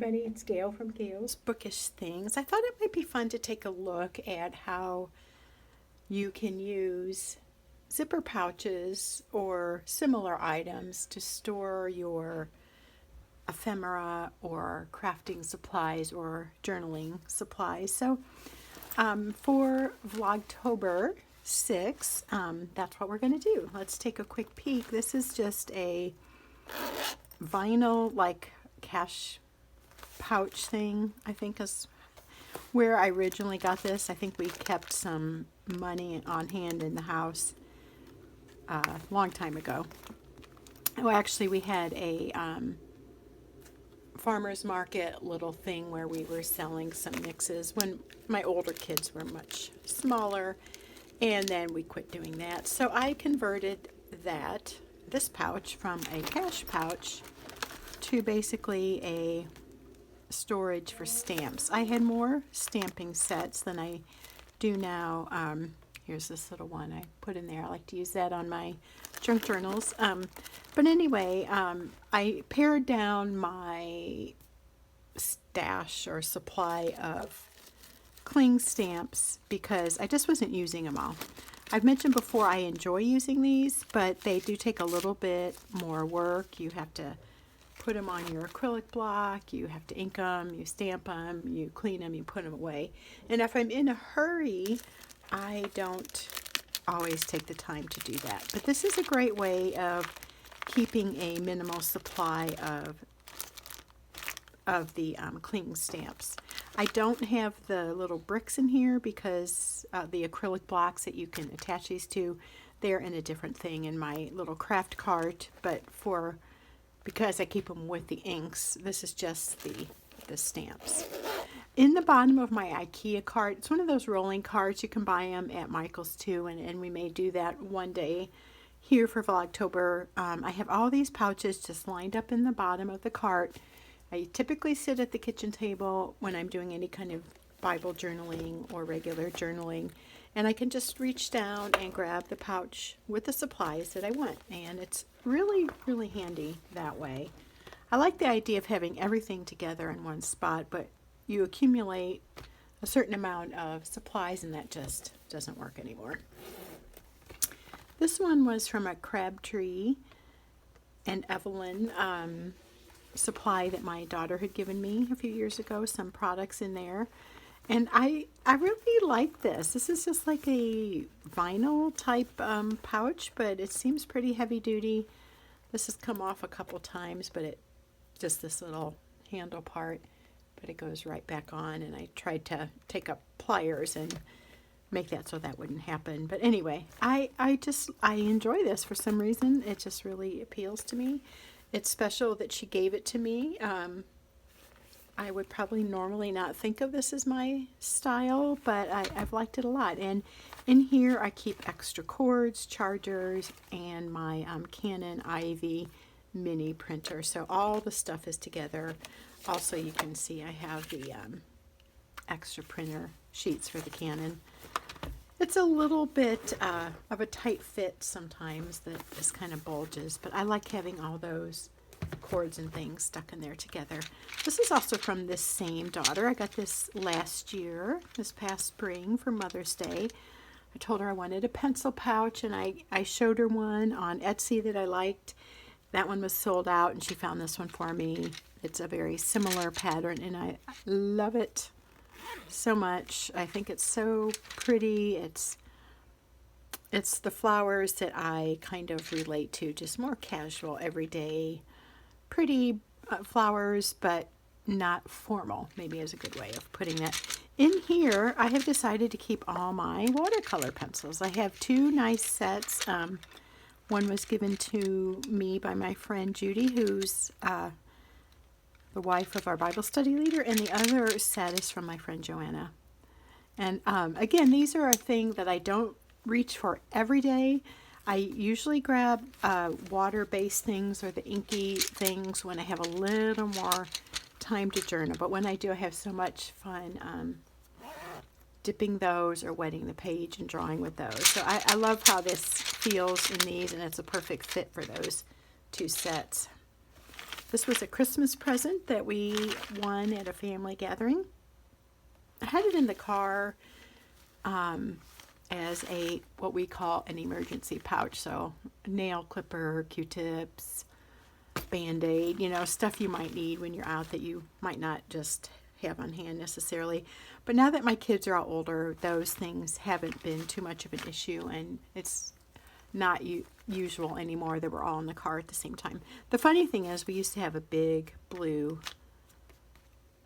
everybody, it's Gail from Gail's Bookish Things. I thought it might be fun to take a look at how you can use zipper pouches or similar items to store your ephemera or crafting supplies or journaling supplies. So for Vlogtober 6, that's what we're going to do. Let's take a quick peek. This is just a vinyl like cash pouch thing, I think is where I originally got this. I think we kept some money on hand in the house a long time ago. Oh, actually we had a farmer's market little thing where we were selling some mixes when my older kids were much smaller, and then we quit doing that. So I converted this pouch from a cash pouch to basically a storage for stamps. I had more stamping sets than I do now. Here's this little one I put in there. I like to use that on my junk journals. But anyway, I pared down my stash or supply of cling stamps because I just wasn't using them all. I've mentioned before I enjoy using these, but they do take a little bit more work. You have to put them on your acrylic block, you have to ink them, you stamp them, you clean them, you put them away. And if I'm in a hurry, I don't always take the time to do that. But this is a great way of keeping a minimal supply of the cling stamps. I don't have the little bricks in here because the acrylic blocks that you can attach these to, they're in a different thing in my little craft cart, but because I keep them with the inks, this is just the stamps. In the bottom of my IKEA cart, it's one of those rolling carts. You can buy them at Michael's too, and we may do that one day here for Vlogtober. I have all these pouches just lined up in the bottom of the cart. I typically sit at the kitchen table when I'm doing any kind of Bible journaling or regular journaling, and I can just reach down and grab the pouch with the supplies that I want, and it's really, really handy that way. I like the idea of having everything together in one spot, but you accumulate a certain amount of supplies and that just doesn't work anymore. This one was from a Crabtree and Evelyn supply that my daughter had given me a few years ago, some products in there. And I really like this. This is just like a vinyl type pouch, but it seems pretty heavy duty. This has come off a couple times, but just this little handle part, but it goes right back on. And I tried to take up pliers and make that so that wouldn't happen. But anyway, I enjoy this for some reason. It just really appeals to me. It's special that she gave it to me. I would probably normally not think of this as my style, but I've liked it a lot. And in here I keep extra cords, chargers, and my Canon Ivy mini printer. So all the stuff is together. Also, you can see I have the extra printer sheets for the Canon. It's a little bit of a tight fit sometimes that this kind of bulges, but I like having all those cords and things stuck in there together. This is also from this same daughter. I got this last year, this past spring for Mother's Day. I told her I wanted a pencil pouch, and I showed her one on Etsy that I liked. That one was sold out, and she found this one for me. It's a very similar pattern, and I love it so much. I think it's so pretty. It's the flowers that I kind of relate to, just more casual, everyday, pretty flowers, but not formal, maybe is a good way of putting that. In here, I have decided to keep all my watercolor pencils. I have two nice sets. One was given to me by my friend Judy, who's the wife of our Bible study leader, and the other set is from my friend Joanna. And again, these are a thing that I don't reach for every day. I usually grab water-based things or the inky things when I have a little more time to journal. But when I do, I have so much fun dipping those or wetting the page and drawing with those. So I love how this feels in these, and it's a perfect fit for those two sets. This was a Christmas present that we won at a family gathering. I had it in the car as what we call an emergency pouch. So nail clipper, Q-tips, Band-Aid, stuff you might need when you're out that you might not just have on hand necessarily. But now that my kids are all older, those things haven't been too much of an issue, and it's not usual anymore that we're all in the car at the same time. The funny thing is, we used to have a big blue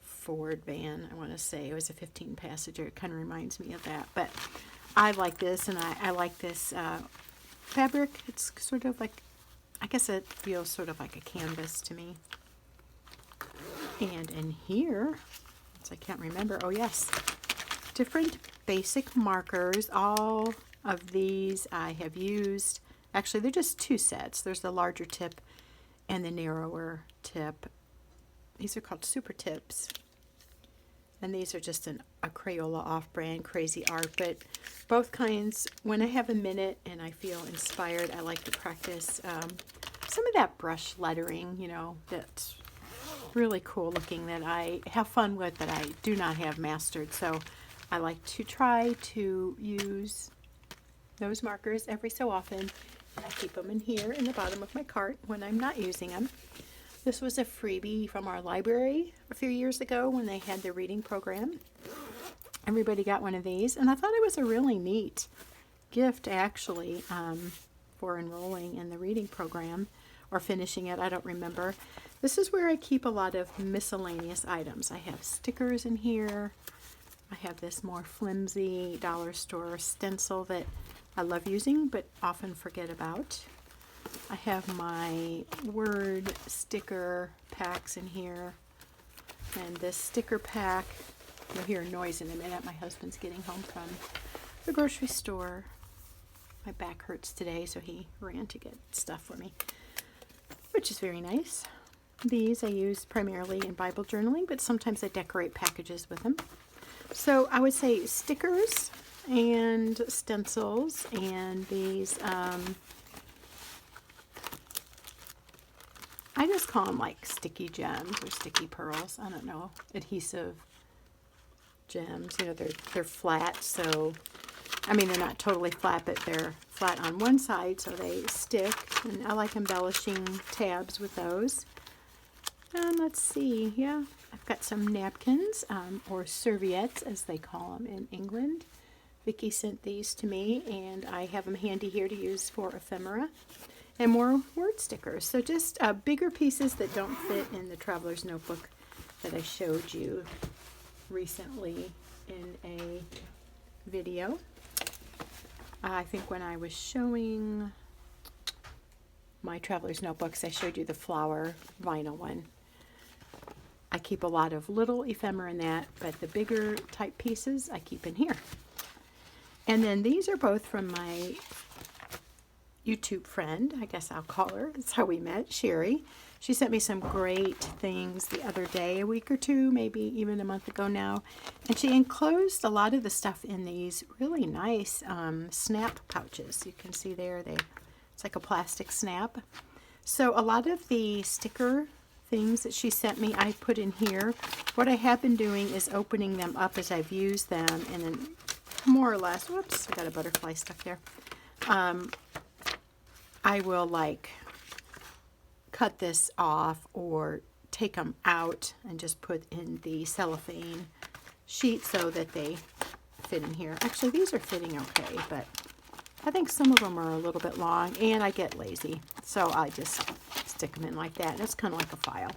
Ford van. I want to say it was a 15-passenger. It kind of reminds me of that. But I like this, and I like this fabric. It's sort of like, I guess it feels sort of like a canvas to me. And in here, I can't remember. Oh yes, different basic markers. All of these I have used. Actually, they're just two sets. There's the larger tip and the narrower tip. These are called super tips. And these are just a Crayola off-brand Crazy Art. But both kinds, when I have a minute and I feel inspired, I like to practice some of that brush lettering, that's really cool looking, that I have fun with, that I do not have mastered. So I like to try to use those markers every so often. I keep them in here in the bottom of my cart when I'm not using them. This was a freebie from our library a few years ago when they had the reading program. Everybody got one of these, and I thought it was a really neat gift actually for enrolling in the reading program or finishing it. I don't remember. This is where I keep a lot of miscellaneous items. I have stickers in here. I have this more flimsy dollar store stencil that I love using but often forget about. I have my word sticker packs in here. And this sticker pack, you'll hear a noise in a minute. My husband's getting home from the grocery store. My back hurts today, so he ran to get stuff for me, which is very nice. These I use primarily in Bible journaling, but sometimes I decorate packages with them. So I would say stickers and stencils, and these, I just call them like sticky gems or sticky pearls. I don't know, adhesive gems. They're flat, so I mean, they're not totally flat, but they're flat on one side, so they stick. And I like embellishing tabs with those. Let's see, yeah, I've got some napkins, or serviettes, as they call them in England. Vicki sent these to me, and I have them handy here to use for ephemera. And more word stickers. So just bigger pieces that don't fit in the traveler's notebook that I showed you recently in a video. I think when I was showing my traveler's notebooks, I showed you the flower vinyl one. I keep a lot of little ephemera in that, but the bigger type pieces I keep in here. And then these are both from my YouTube friend, I guess I'll call her. That's how we met, Sherry. She sent me some great things the other day, a week or two, maybe even a month ago now. And she enclosed a lot of the stuff in these really nice snap pouches. You can see there, it's like a plastic snap. So a lot of the sticker things that she sent me, I put in here. What I have been doing is opening them up as I've used them, and then more or less, whoops, I got a butterfly stuck there. I will like cut this off or take them out and just put in the cellophane sheet so that they fit in here. Actually, these are fitting okay, but I think some of them are a little bit long, and I get lazy, so I just stick them in like that. It's kind of like a file,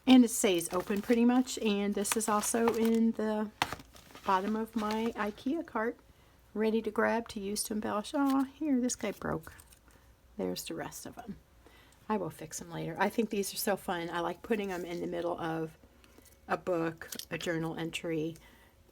and it stays open pretty much. And this is also in the bottom of my IKEA cart, ready to grab to use to embellish. Oh, here, this guy broke. There's the rest of them. I will fix them later. I think these are so fun. I like putting them in the middle of a book, a journal entry,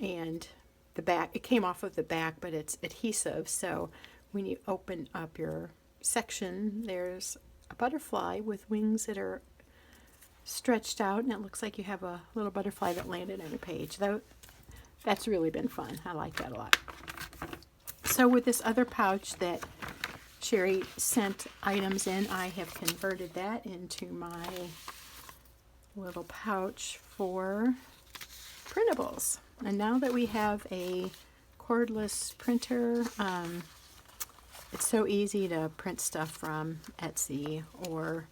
and the back. It came off of the back, but it's adhesive, so when you open up your section, there's a butterfly with wings that are stretched out, and it looks like you have a little butterfly that landed on a page. That's really been fun. I like that a lot. So with this other pouch that Sherry sent items in, I have converted that into my little pouch for printables. And now that we have a cordless printer, it's so easy to print stuff from Etsy or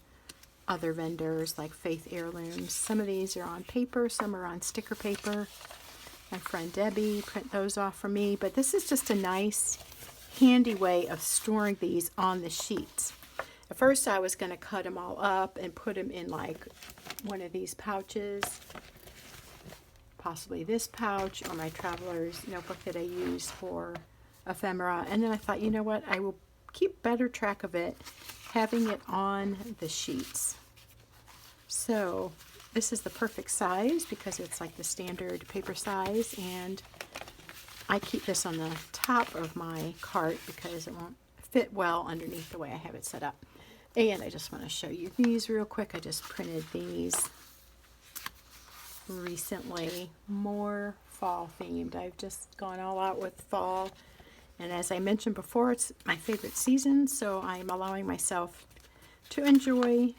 other vendors like Faith Heirlooms. Some of these are on paper, some are on sticker paper. My friend Debbie print those off for me, but this is just a nice handy way of storing these on the sheets. At first I was going to cut them all up and put them in like one of these pouches, possibly this pouch or my traveler's notebook that I use for Ephemera. And then I thought, you know what, I will keep better track of it having it on the sheets. So this is the perfect size because it's like the standard paper size, and I keep this on the top of my cart because it won't fit well underneath the way I have it set up. And I just want to show you these real quick. I just printed these recently, more fall themed. I've just gone all out with fall, and as I mentioned before, it's my favorite season, so I'm allowing myself to enjoy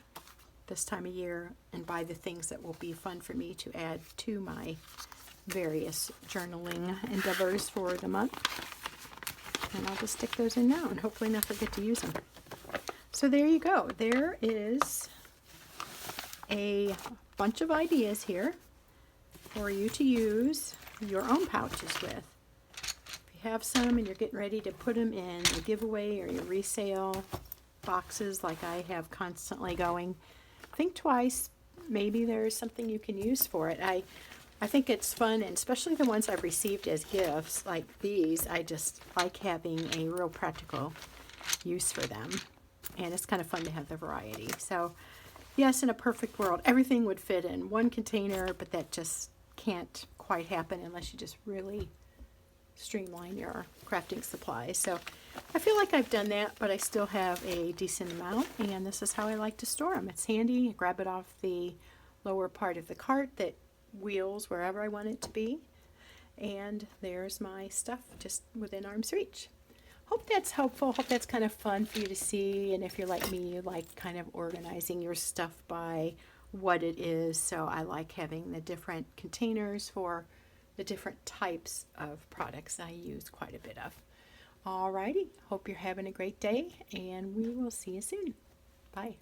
this time of year and buy the things that will be fun for me to add to my various journaling endeavors for the month. And I'll just stick those in now and hopefully not forget to use them. So there you go. There is a bunch of ideas here for you to use your own pouches with. If you have some and you're getting ready to put them in a giveaway or your resale boxes like I have constantly going, think twice. Maybe there's something you can use for it. I think it's fun, and especially the ones I've received as gifts like these, I just like having a real practical use for them, and it's kind of fun to have the variety. So yes, in a perfect world everything would fit in one container, but that just can't quite happen unless you just really streamline your crafting supplies. So I feel like I've done that, but I still have a decent amount, and this is how I like to store them. It's handy. Grab it off the lower part of the cart that wheels wherever I want it to be, and there's my stuff just within arm's reach. Hope that's helpful. Hope that's kind of fun for you to see, and if you're like me, you like kind of organizing your stuff by what it is. So I like having the different containers for the different types of products I use quite a bit of. Alrighty, hope you're having a great day, and we will see you soon. Bye.